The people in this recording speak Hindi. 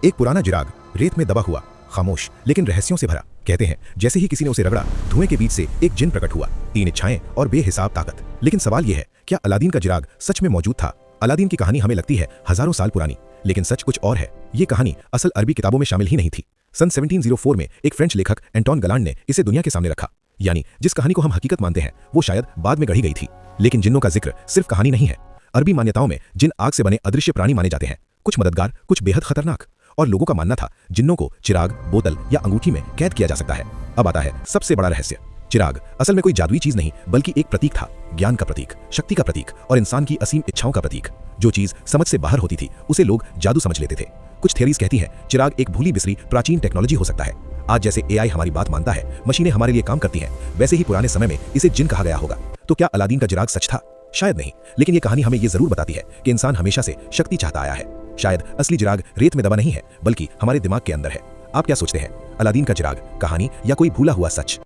एक पुराना चिराग रेत में दबा हुआ, खामोश लेकिन रहस्यों से भरा। कहते हैं जैसे ही किसी ने उसे रगड़ा, धुएं के बीच से एक जिन प्रकट हुआ, 3 इच्छाएं और बेहिसाब ताकत। लेकिन सवाल यह है, क्या अलादीन का चिराग सच में मौजूद था? अलादीन की कहानी हमें लगती है हजारों साल पुरानी, लेकिन सच कुछ और है। ये कहानी असल अरबी किताबों में शामिल ही नहीं थी। सन 1704 में एक फ्रेंच लेखक एंटोन गलांड ने इसे दुनिया के सामने रखा। यानी जिस कहानी को हम हकीकत मानते हैं वो शायद बाद में गढ़ी गई थी। लेकिन जिन्नों का जिक्र सिर्फ कहानी नहीं है। अरबी मान्यताओं में जिन आग से बने अदृश्य प्राणी माने जाते हैं, कुछ मददगार, कुछ बेहद खतरनाक। और लोगों का मानना था जिन्नों को चिराग, बोतल या अंगूठी में कैद किया जा सकता है। अब आता है सबसे बड़ा रहस्य। चिराग असल में कोई जादुई चीज नहीं, बल्कि एक प्रतीक था। ज्ञान का प्रतीक, शक्ति का प्रतीक और इंसान की असीम इच्छाओं का प्रतीक। जो चीज समझ से बाहर होती थी उसे लोग जादू समझ लेते थे। कुछ थियरीज कहती हैं चिराग एक भूली बिसरी प्राचीन टेक्नोलॉजी हो सकता है। आज जैसे एआई हमारी बात मानता है, मशीनें हमारे लिए काम करती हैं, वैसे ही पुराने समय में इसे जिन कहा गया होगा। तो क्या अलादीन का चिराग सच था? शायद नहीं, लेकिन ये कहानी हमें ये जरूर बताती है कि इंसान हमेशा से शक्ति चाहता आया है। शायद असली चिराग रेत में दबा नहीं है, बल्कि हमारे दिमाग के अंदर है। आप क्या सोचते हैं, अलादीन का चिराग कहानी या कोई भूला हुआ सच?